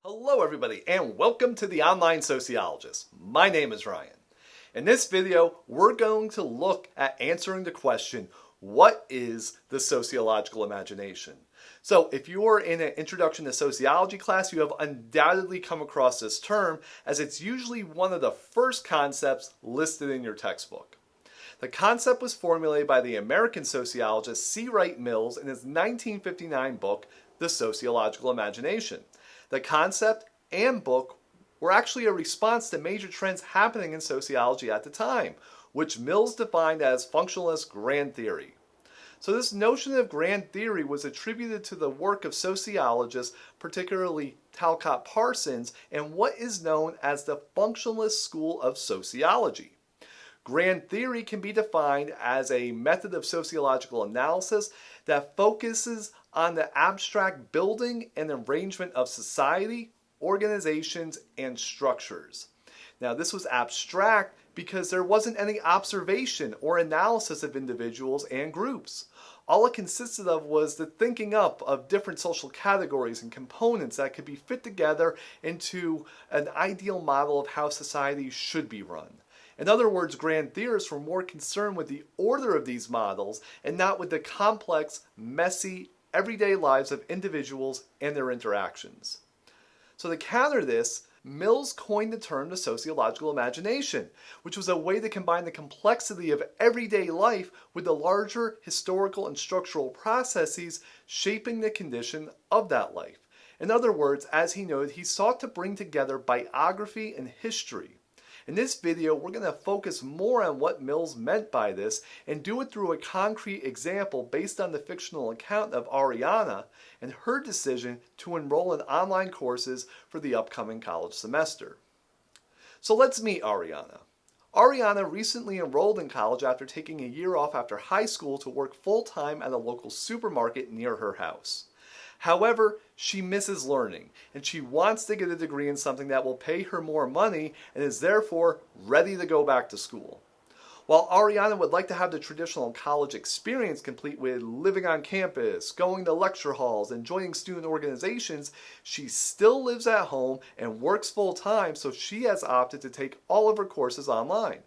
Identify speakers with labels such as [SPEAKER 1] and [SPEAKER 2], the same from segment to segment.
[SPEAKER 1] Hello everybody and welcome to the Online Sociologist. My name is Ryan. In this video, we're going to look at answering the question, what is the sociological imagination? So if you are in an introduction to sociology class, you have undoubtedly come across this term as it's usually one of the first concepts listed in your textbook. The concept was formulated by the American sociologist C. Wright Mills in his 1959 book, The Sociological Imagination. The concept and book were actually a response to major trends happening in sociology at the time, which Mills defined as functionalist grand theory. So this notion of grand theory was attributed to the work of sociologists, particularly Talcott Parsons, and what is known as the functionalist school of sociology. Grand theory can be defined as a method of sociological analysis that focuses on the abstract building and arrangement of society, organizations, and structures. Now, this was abstract because there wasn't any observation or analysis of individuals and groups. All it consisted of was the thinking up of different social categories and components that could be fit together into an ideal model of how society should be run. In other words, grand theorists were more concerned with the order of these models and not with the complex, messy, everyday lives of individuals and their interactions. So to counter this, Mills coined the term the sociological imagination, which was a way to combine the complexity of everyday life with the larger historical and structural processes shaping the condition of that life. In other words, as he noted, he sought to bring together biography and history. In this video, we're going to focus more on what Mills meant by this and do it through a concrete example based on the fictional account of Ariana and her decision to enroll in online courses for the upcoming college semester. So let's meet Ariana. Ariana recently enrolled in college after taking a year off after high school to work full-time at a local supermarket near her house. However, she misses learning, and she wants to get a degree in something that will pay her more money and is therefore ready to go back to school. While Ariana would like to have the traditional college experience complete with living on campus, going to lecture halls, and joining student organizations, she still lives at home and works full-time, so she has opted to take all of her courses online.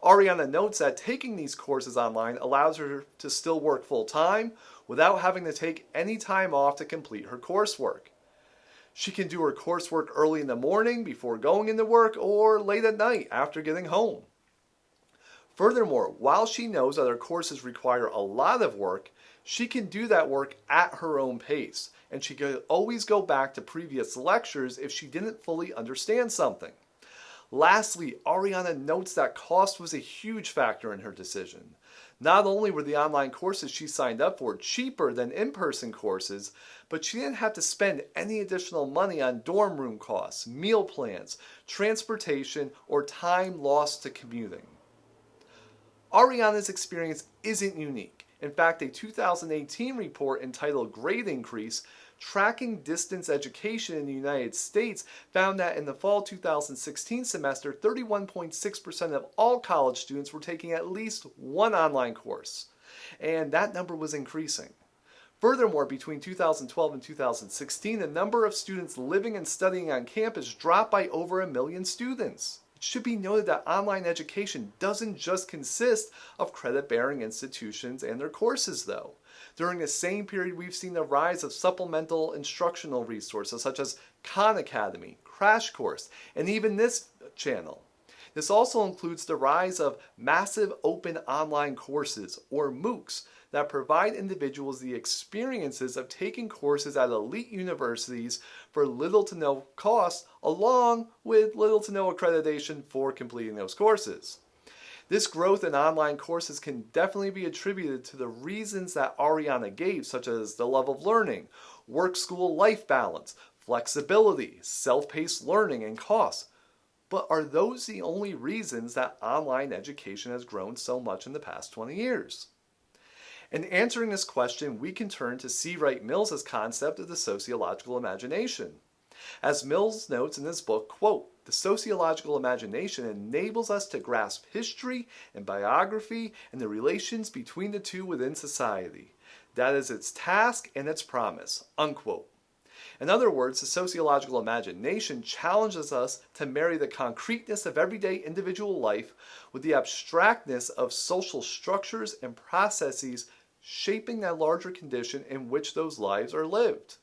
[SPEAKER 1] Ariana notes that taking these courses online allows her to still work full-time without having to take any time off to complete her coursework. She can do her coursework early in the morning before going into work or late at night after getting home. Furthermore, while she knows that her courses require a lot of work, she can do that work at her own pace, and she can always go back to previous lectures if she didn't fully understand something. Lastly, Ariana notes that cost was a huge factor in her decision. Not only were the online courses she signed up for cheaper than in-person courses, but she didn't have to spend any additional money on dorm room costs, meal plans, transportation, or time lost to commuting. Ariana's experience isn't unique. In fact, a 2018 report entitled Grade Increase, Tracking Distance Education in the United States found that in the fall 2016 semester, 31.6% of all college students were taking at least one online course, and that number was increasing. Furthermore, between 2012 and 2016, the number of students living and studying on campus dropped by over 1 million students. It should be noted that online education doesn't just consist of credit-bearing institutions and their courses, though. During the same period, we've seen the rise of supplemental instructional resources such as Khan Academy, Crash Course, and even this channel. This also includes the rise of massive open online courses, or MOOCs, that provide individuals the experiences of taking courses at elite universities for little to no cost, along with little to no accreditation for completing those courses. This growth in online courses can definitely be attributed to the reasons that Ariana gave, such as the love of learning, work-school life balance, flexibility, self-paced learning, and cost. But are those the only reasons that online education has grown so much in the past 20 years? In answering this question, we can turn to C. Wright Mills' concept of the sociological imagination. As Mills notes in his book, quote, "The sociological imagination enables us to grasp history and biography and the relations between the two within society. That is its task and its promise," unquote. In other words, the sociological imagination challenges us to marry the concreteness of everyday individual life with the abstractness of social structures and processes shaping that larger condition in which those lives are lived.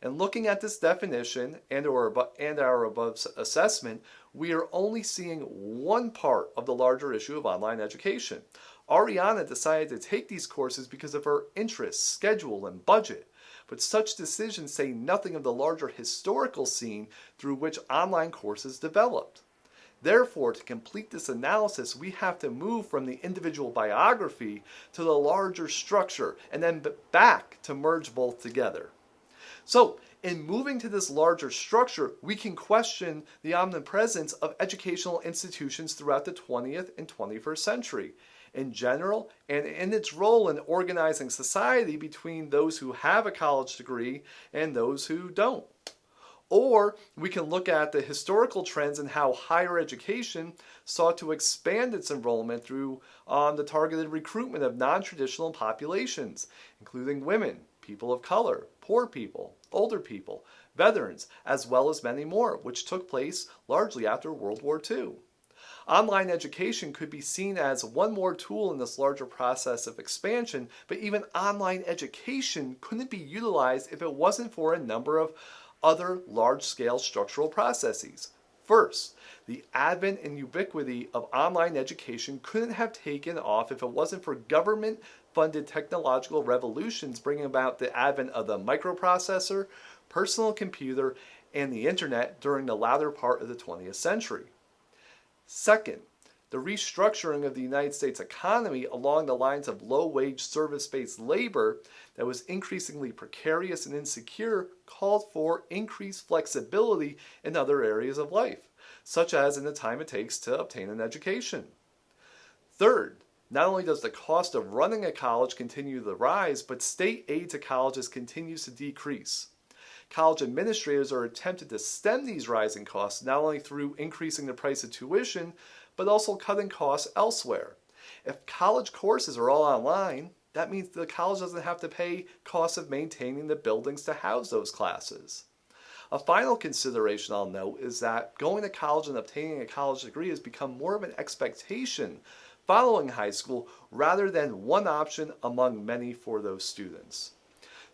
[SPEAKER 1] And looking at this definition and our above assessment, we are only seeing one part of the larger issue of online education. Ariana decided to take these courses because of her interests, schedule, and budget. But such decisions say nothing of the larger historical scene through which online courses developed. Therefore, to complete this analysis, we have to move from the individual biography to the larger structure and then back to merge both together. So, in moving to this larger structure, we can question the omnipresence of educational institutions throughout the 20th and 21st century in general, and in its role in organizing society between those who have a college degree and those who don't. Or we can look at the historical trends and how higher education sought to expand its enrollment through the targeted recruitment of non-traditional populations, including women, people of color, poor people, older people, veterans, as well as many more, which took place largely after World War II. Online education could be seen as one more tool in this larger process of expansion, but even online education couldn't be utilized if it wasn't for a number of other large-scale structural processes. First, the advent and ubiquity of online education couldn't have taken off if it wasn't for government-funded technological revolutions bringing about the advent of the microprocessor, personal computer, and the internet during the latter part of the 20th century. Second, the restructuring of the United States economy along the lines of low-wage service-based labor that was increasingly precarious and insecure called for increased flexibility in other areas of life, such as in the time it takes to obtain an education. Third, not only does the cost of running a college continue to rise, but state aid to colleges continues to decrease. College administrators are attempting to stem these rising costs not only through increasing the price of tuition, but also cutting costs elsewhere. If college courses are all online, that means the college doesn't have to pay costs of maintaining the buildings to house those classes. A final consideration I'll note is that going to college and obtaining a college degree has become more of an expectation following high school rather than one option among many for those students.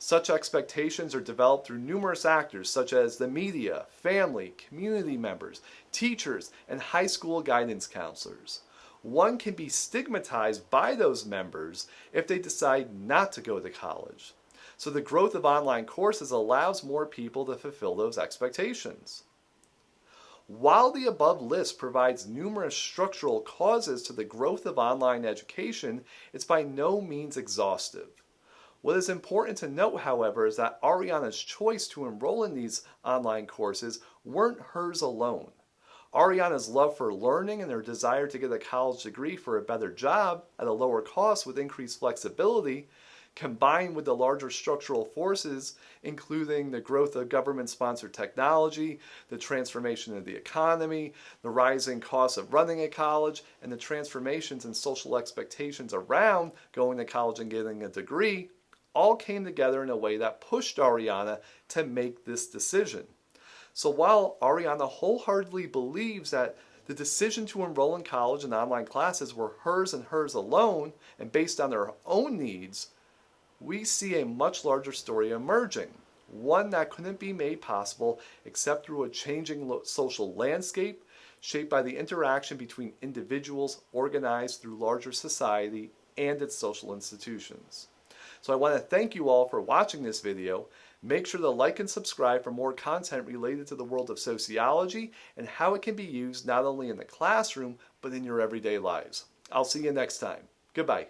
[SPEAKER 1] Such expectations are developed through numerous actors such as the media, family, community members, teachers, and high school guidance counselors. One can be stigmatized by those members if they decide not to go to college. So the growth of online courses allows more people to fulfill those expectations. While the above list provides numerous structural causes to the growth of online education, it's by no means exhaustive. What is important to note, however, is that Ariana's choice to enroll in these online courses weren't hers alone. Ariana's love for learning and her desire to get a college degree for a better job at a lower cost with increased flexibility, combined with the larger structural forces, including the growth of government-sponsored technology, the transformation of the economy, the rising costs of running a college, and the transformations in social expectations around going to college and getting a degree, all came together in a way that pushed Ariana to make this decision. So while Ariana wholeheartedly believes that the decision to enroll in college and online classes were hers and hers alone and based on her own needs, we see a much larger story emerging, one that couldn't be made possible except through a changing social landscape shaped by the interaction between individuals organized through larger society and its social institutions. So I want to thank you all for watching this video. Make sure to like and subscribe for more content related to the world of sociology and how it can be used not only in the classroom, but in your everyday lives. I'll see you next time. Goodbye.